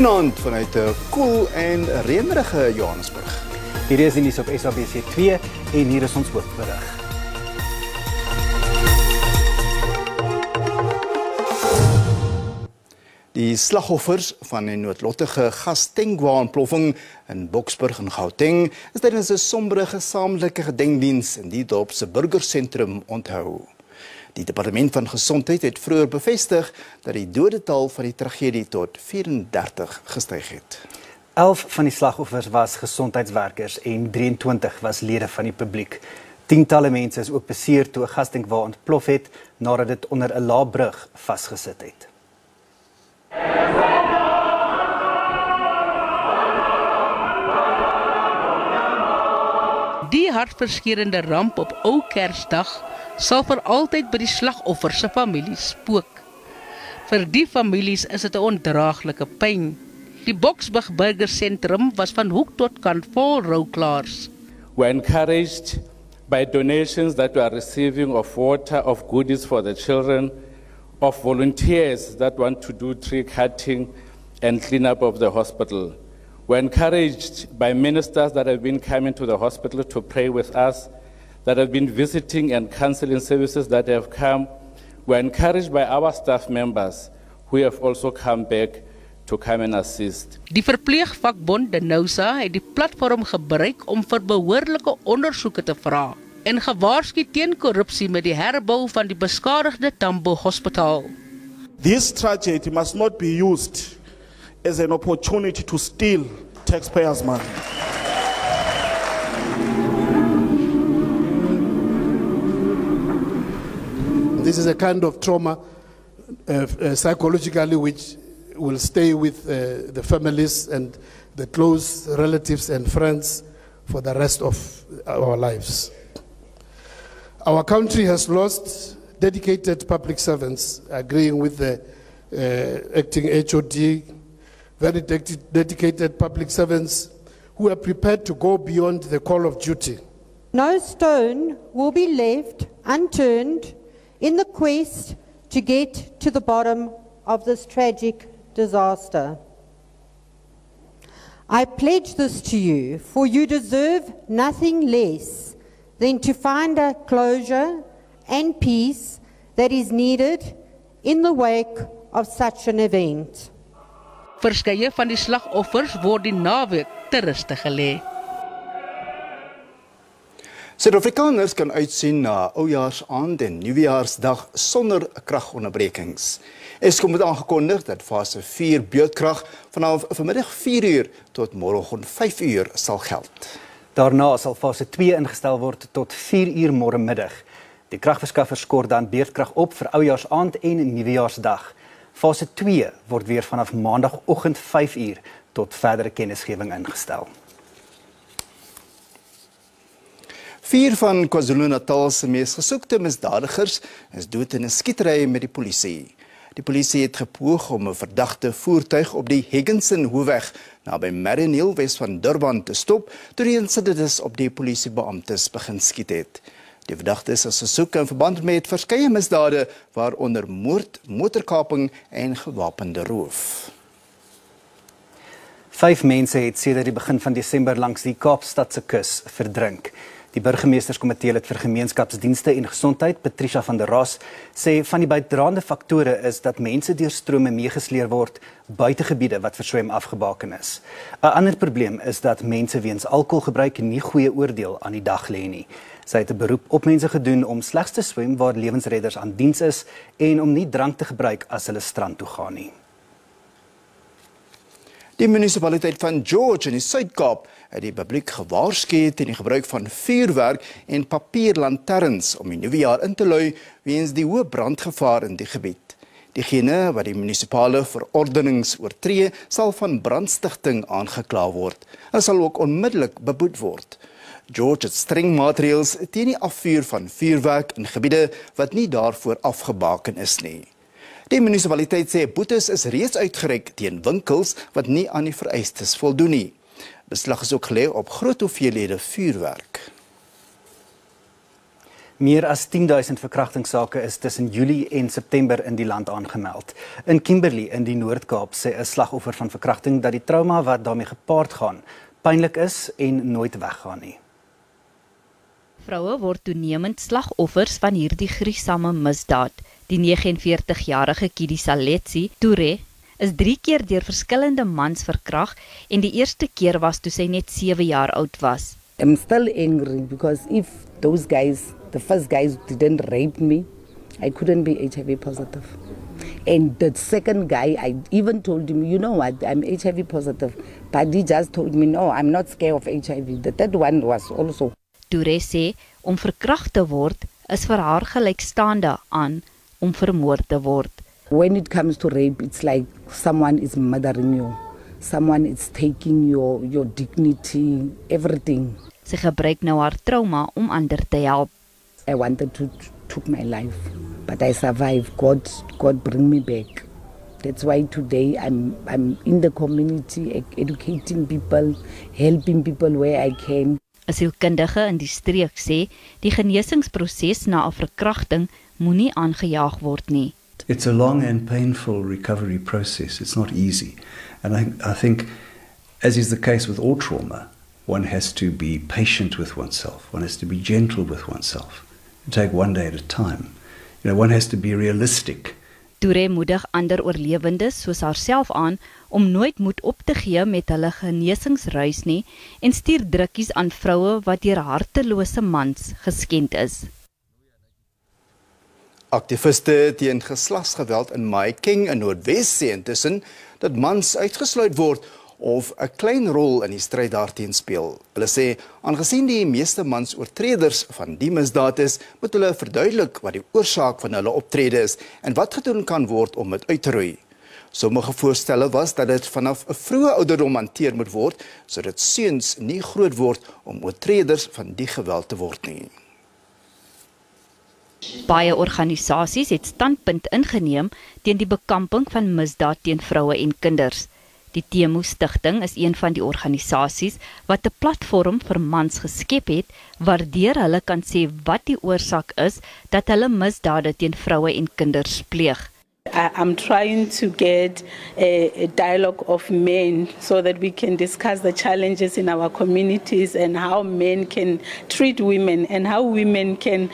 Goeienaand vanuit 'n koel en reënerige Johannesburg. Hier is die nuus op SABC 2 en hier is ons hoofberig. Die slagoffers van 'n noodlottige gastankwa-ontploffing in Boksburg in Gauteng is tydens 'n sombere gesamentlike gedenkdiens in die dorp se burgersentrum onthou. Die departement van gesondheid het vroeër bevestig dat die dodetal van die tragedie tot 34 gestyg het. 11 van die slagoffers was gesondheidswerkers en 23 was lede van die publiek. Tientalle mense is ook beseer toe 'n gastankwa ontplof het nadat dit onder 'n laagbrug vasgesit het. Die hartverskeurende ramp op Ou Kersdag sal vir altyd by die slagoffers se families spook. Vir die families is dit 'n ondraaglike pyn. Die Boksburg burgersentrum was van hoek tot kant vol rouklaars. We're encouraged by donations that we are receiving of water, of goodies for the children, of volunteers that want to do tree cutting and clean up of the hospital. We're encouraged by ministers that have been coming to the hospital to pray with us, that have been visiting and counseling services that have come. We're encouraged by our staff members who have also come back to come and assist. Die verpleegvakbond Denousa het die platform gebruik om vir behoorlike ondersoeke te vra en gewaarsku teen korrupsie met die herbou van die beskadigde Tambo Hospitaal. This tragedy must not be used as an opportunity to steal taxpayers' money. This is a kind of trauma psychologically which will stay with the families and the close relatives and friends for the rest of our lives. Our country has lost dedicated public servants, agreeing with the acting HOD, very dedicated public servants who are prepared to go beyond the call of duty. No stone will be left unturned in the quest to get to the bottom of this tragic disaster. I pledge this to you, for you deserve nothing less than to find a closure and peace that is needed in the wake of such an event. Verskeie van die slagoffers word die naweek ter ruste gelê. Suid-Afrikaners kan uitsien na Oujaarsaand en Nuwejaarsdag sonder kragonderbrekings. Eskom het aangekondig dat fase 4 beurtkrag vanaf vanmiddag 4 uur tot môreoggend 5 uur sal geld. Daarna sal fase 2 ingestel word tot 4 uur môremiddag. Die kragverskaffers skort dan beurtkrag op vir Oujaarsaand en Nuwejaarsdag. Fase 2 word weer vanaf maandagooggend 5 uur tot verdere kennisgewing ingestel. 4 van KwaZulu-Natal se mees gesoekte misdadigers is dood in 'n skietery met die polisie. Die polisie het gepoog om 'n verdagte voertuig op die Higginson Hoofweg naby Mariannhill Wes van Durban te stop toe die insidentis op die polisiebeamptes begin skiet het. Die verdagtes is gesoek in verband met verskeie misdade waaronder moord, motorkaping en gewapende roof. 5 mense het sedert die begin van Desember langs die Kaapstadse kus verdrink. Die burgemeesterskomitee lid vir gemeenskapsdienste en gesondheid, Patricia van der Ras, sê van die bydraende faktore is dat mense deur strome meegesleer word buite gebiede wat vir swem afgebaken is. 'n Ander probleem is dat mense weens alkoholgebruik nie goeie oordeel aan die dag lê nie. Sy het 'n beroep op mense gedoen om slegs te swem waar lewensredders aan diens is en om nie drank te gebruik as hulle strand toe gaan nie. Die munisipaliteit van George in die Suid-Kaap het die publiek gewaarsku teen die gebruik van vuurwerk en papierlanterns om die nuwe jaar in te lui weens die hoë brandgevaar in die gebied. Diegene wat die munisipale verordenings oortree, sal van brandstigting aangekla word. Hulle sal ook onmiddellik beboet word. George het streng maatreëls teen die afvuur van vuurwerk in gebiede wat nie daarvoor afgebaken is nie. Die munisipaliteit sê boetes is reeds uitgereik teen winkels wat nie aan die vereistes voldoen nie. Beslag is ook gelê op groot hoeveelhede vuurwerk. Meer as 10.000 verkrachtingssake is tussen Julie en September in die land aangemeld. In Kimberley in die Noord-Kaap sê 'n slagoffer van verkrachting dat die trauma wat daarmee gepaard gaan pynlik is en nooit weggaan nie. Vroue word toenemend slagoffers van hierdie gruisame misdaad. Die 49-jarige Kidi Saletsi Toure is 3 keer deur verskillende mans verkragt en die eerste keer was toe sy net 7 jaar oud was. I'm still angry because if those guys, the first guys didn't rape me, I couldn't be HIV positive. And the second guy, I even told him, you know what, I'm HIV positive. But he just told me, no, I'm not scared of HIV. The third one was also. Toure sê, om verkragt te word, is vir haar gelykstaande aan om vermoord te word. When it comes to rape, it's like someone is murdering you. Someone is taking your dignity, everything. Sy gebruik nou haar trauma om ander te help. I wanted to took my life, but I survived. God bring me back. That's why today I'm in the community, educating people, helping people where I can. 'n Sielkundige in die streek sê, die genesingsproses na 'n verkrachting moenie aangejaag word nie. It's a long and painful recovery process. It's not easy. And I think, as is the case with all trauma, one has to be patient with oneself. One has to be gentle with oneself. Take one day at a time. One has to be realistic. Toure moedig ander oorlewendes soos haarself aan om nooit moed op te gee met hulle genesingsreis nie en stuur drukkies aan vroue wat deur hartelose mans geskend is. Aktiviste teen geslagsgeweld in Mahikeng in Noordwes sê intussen dat mans uitgesluit word of 'n klein rol in die stryd daarteen speel. Hulle sê, aangesien die meeste mans oortreders van die misdaad is, moet hulle verduidelik wat die oorsaak van hulle optrede is en wat gedoen kan word om dit uit te roei. Sommige voorstelle was dat dit vanaf 'n vroeë ouderdom hanteer moet word, sodat seuns nie groot word om oortreders van die geweld te word nie. Baie organisasies het standpunt ingeneem teen die bekamping van misdaad teen vroue en kinders. Die Temu Stichting is een van die organisasies wat 'n platform vir mans geskep het, waardeur hulle kan sê wat die oorsaak is dat hulle misdade teen vroue en kinders pleeg. I'm trying to get a dialogue of men so that we can discuss the challenges in our communities and how men can treat women and how women can,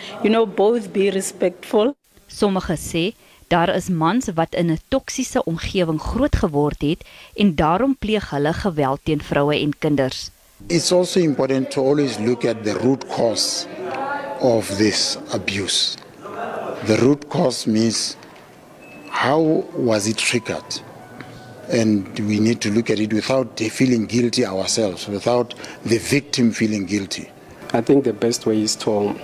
both be respectful. Sommige sê, daar is mans wat in 'n toksiese omgewing groot geword het en daarom pleeg hulle geweld teen vroue en kinders. It's also important to always look at the root cause of this abuse. The root cause means how was it triggered? And we need to look at it without feeling guilty ourselves, without the victim feeling guilty. I think the best way is to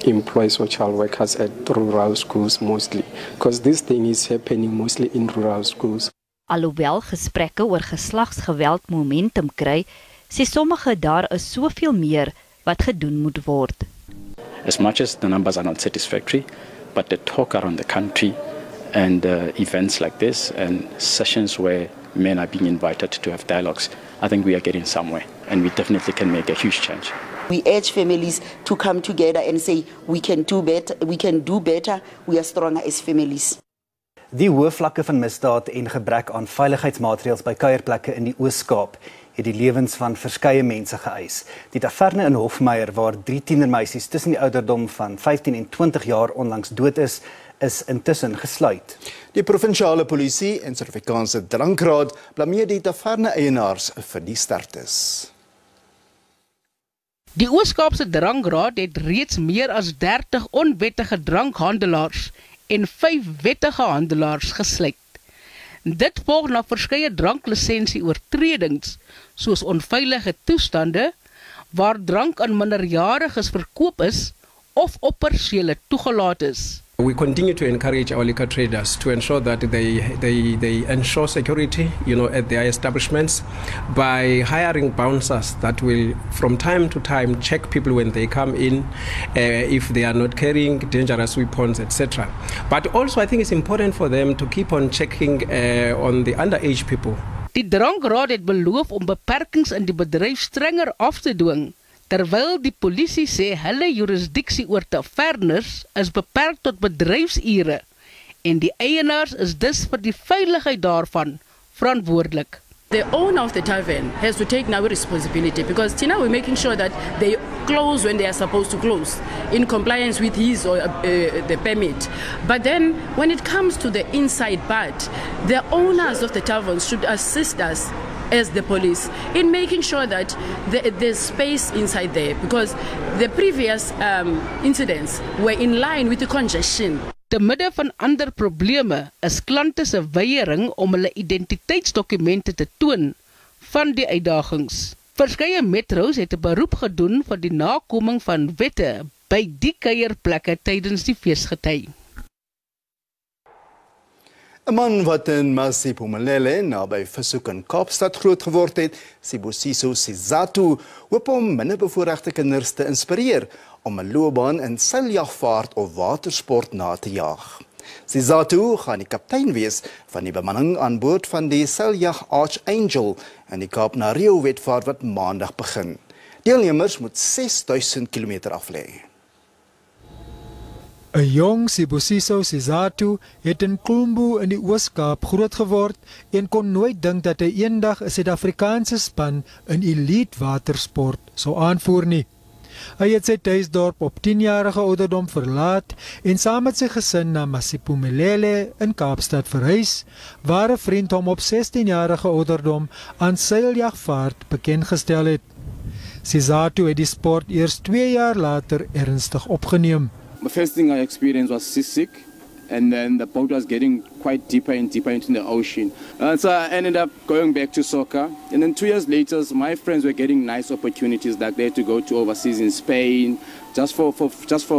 employ social workers at rural schools mostly, because this thing is happening mostly in rural schools. Alhoewel gesprekke oor geslagsgeweld momentum kry, sê sommige daar is soveel meer wat gedoen moet word. As much as the numbers are not satisfactory, but the talk around the country and events like this and sessions where men are being invited to have dialogues, I think we are getting somewhere and we definitely can make a huge change. We urge families to come together and say we can do better, we are stronger as families. Die hoë vlakke van misdaad en gebrek aan veiligheidsmaatreëls by kuierplekke in die Oos-Kaap het die lewens van verskeie mense geëis. Die taverne in Hofmeyer waar 3 tienermeisies tussen die ouderdom van 15 en 20 jaar onlangs dood is intussen gesluit. Die provinsiale polisie en Suid-Afrikaanse drankraad blameer die taverne-eienaars vir die sterftes. Die Oos-Kaapse drankraad het reeds meer as 30 onwettige drankhandelaars en 5 wettige handelaars gesluit. Dit volg na verskeie dranklisensie-oortredings, soos onveilige toestande, waar drank aan minderjariges verkoop is of op persele toegelaat is. We continue to encourage our liquor traders to ensure that they ensure security, at their establishments by hiring bouncers that will, from time to time, check people when they come in, if they are not carrying dangerous weapons, etc. But also, I think it's important for them to keep on checking on the underage people. Die drankraad het beloof om beperkings in die bedryf strenger af te dwing, Terwyl die polisie sê hulle jurisdiksie oor taverners is beperk tot bedryfsure en die eienaars is dus vir die veiligheid daarvan verantwoordelik. The owner of the tavern has to take now responsibility because Tina, we're making sure that they close when they are supposed to close in compliance with his or the permit. But then when it comes to the inside part, the owners of the taverns should assist us as the police in making sure that there's space inside there because the previous incidents were in line with the congestion. Te midde van ander probleme is klante se weiering om hulle identiteitsdokumente te toon van die uitdagings. Verskeie metros het 'n beroep gedoen vir die nakoming van wette by die kuierplekke tydens die feesgety. 'n Man wat in Masipumalele naby Besoek in Kaapstad groot geword het, Sibusiso Sizatu, hoop om minderbevoorregte kinders te inspireer om 'n loopbaan in seiljagvaart of watersport na te jaag. Sizatu gaan die kaptein wees van die bemanning aan boord van die seiljag Archangel in die Kaap na Rio wetvaart wat maandag begin. Deelnemers moet 6000 km aflê. 'n Jong Sibusiso Sizatu het in Kulumbu in die Oos-Kaap groot geword en kon nooit dink dat hy eendag 'n Suid-Afrikaanse span in elite watersport sou aanvoer nie. Hy het sy tuisdorp op 10-jarige ouderdom verlaat en saam met sy gesin na Masipumalele in Kaapstad verhuis, waar 'n vriend hom op 16-jarige ouderdom aan seiljagvaart bekend gestel het. Sizatu het die sport eers 2 jaar later ernstig opgeneem. The first thing I experienced was seasick, and then the boat was getting quite deeper and deeper into the ocean. So I ended up going back to soccer, and then 2 years later, my friends were getting nice opportunities, like they had to go to overseas in Spain, just for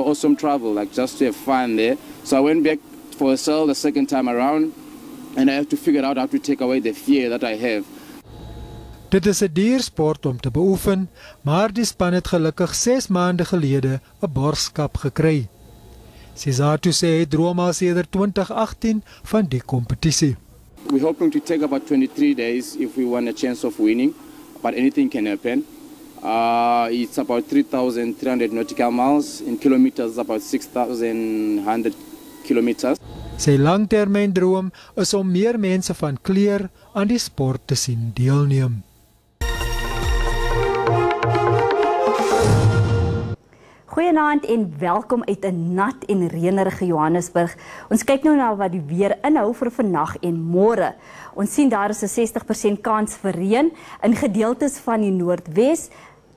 awesome travel, like just to have fun there. So I went back for a sail the second time around, and I had to figure out how to take away the fear that I have. Dit is 'n diersport om te beoefen, maar die span het gelukkig 6 maande gelede 'n borgskap gekry. Sizatu sê hy droom al sedert 2018 van die kompetisie. We're hoping to take about 23 days if we want a chance of winning, but anything can happen. It's about 3,300 nautical miles, in kilometers about 6,100 kilometers. Sy langtermyndroom is om meer mense van kleur aan die sport te sien deelneem. Goeienaand en welkom uit 'n nat en reënerige Johannesburg. Ons kyk nou na wat die weer inhou vir vandag en môre. Ons sien daar is 'n 60% kans vir reën in gedeeltes van die Noordwes,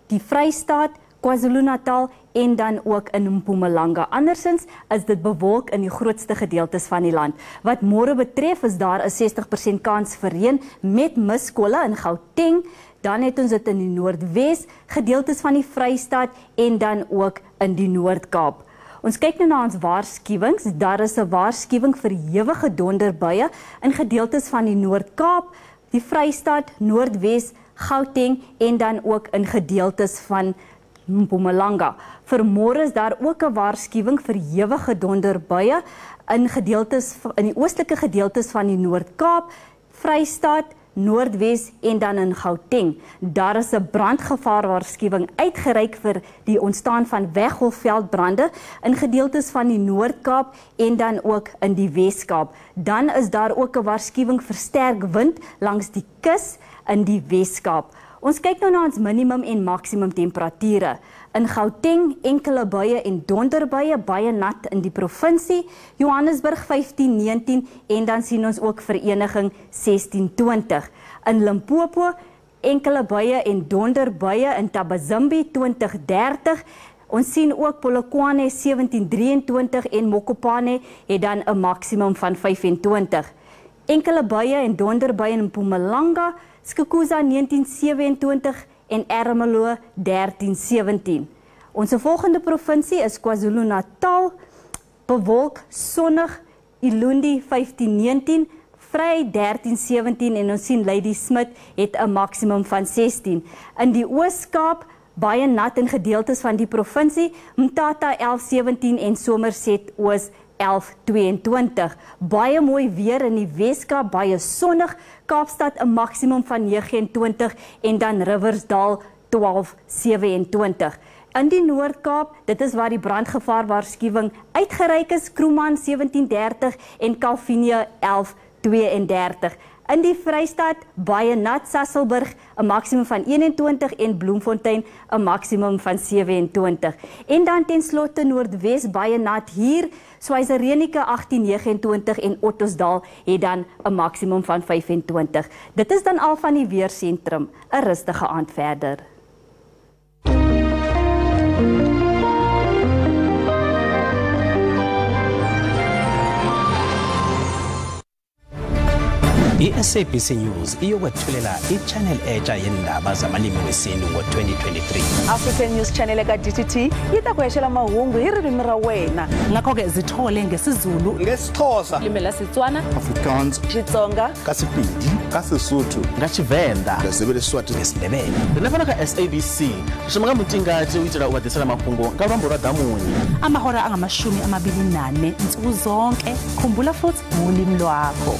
die Vrystaat, KwaZulu-Natal en dan ook in Mpumalanga. Andersins is dit bewolk in die grootste gedeeltes van die land. Wat môre betref is daar 'n 60% kans vir reën met miskolle in Gauteng. Dan het ons dit in die Noordwes, gedeeltes van die Vrystaat en dan ook in die Noord-Kaap. Ons kyk nou na ons waarskuwings. Daar is 'n waarskuwing vir ewige donderbuie in gedeeltes van die Noord-Kaap, die Vrystaat, Noordwes, Gauteng en dan ook in gedeeltes van Mpumalanga. Vir môre is daar ook 'n waarskuwing vir ewige donderbuie in die oostelike gedeeltes van die Noord-Kaap, Vrystaat, Noordwes en dan in Gauteng. Daar is 'n brandgevaarwaarskuwing uitgereik vir die ontstaan van weggolfveldbrande in gedeeltes van die Noord-Kaap en dan ook in die Wes-Kaap. Dan is daar ook 'n waarskuwing vir sterk wind langs die kus in die Wes-Kaap. Ons kyk nou na ons minimum en maksimum temperature. In Gauteng enkele buie en donderbuie, baie nat in die provinsie, Johannesburg 15-19 en dan sien ons ook Vereniging 16-20. In Limpopo enkele buie en donderbuie, in Tabazimbi 20-30. Ons sien ook Polokwane 17-23 en Mokopane het dan 'n maksimum van 25. Enkele buie en donderbuie in Mpumalanga, Skukuza 19-27 en Ermelo 13-17. Onze volgende provinsie is KwaZulu-Natal, bewolk, sonnig, Ilundi 15-19, Vry 13-17 en ons sien Lady Smith het 'n maksimum van 16. In die Oos-Kaap, baie nat in gedeeltes van die provinsie, Mthatha 11-17 en Somerset Oos 11-22. Baie mooi weer in die Wes-Kaap, baie sonnig, Kaapstad 'n maksimum van 29 en dan Riversdal 1227. In die Noord-Kaap, dit is waar die brandgevaarwaarskuwing uitgereik is, Kroeman 1730 en Calvinia 1132. In die Vrystaat, baie nat, Sasolburg 'n maksimum van 21 en Bloemfontein 'n maksimum van 27. En dan ten slotte Noordwes, baie nat hier, Swyserenika 1829 en Ottosdal het dan 'n maksimum van 25. Dit is dan al van die weersentrum. 'n Rustige aand verder. I-SABC News iyokwethulela i-channel entsha yendaba zamalimi wesintu ngo-2023. African News Channel ka-DTT yi ta ku hexela mahungu hi ririmi ra wena. Ngakho-ke zithole ngesizulu, ngesixhosa, limi la Setswana, Afrikaans, Xitsonga, ka Sepedi, ka Sesotho, nga Tshivenda, Lesotho, ngeSindebele. Rinafana ka SABC shimanga mutingati uitira uwadisela mafungo ngalwambo lwa damuni. Amahora angamashumi amabili nane nsuku zonke, khumbula futhi ngolimi lwakho.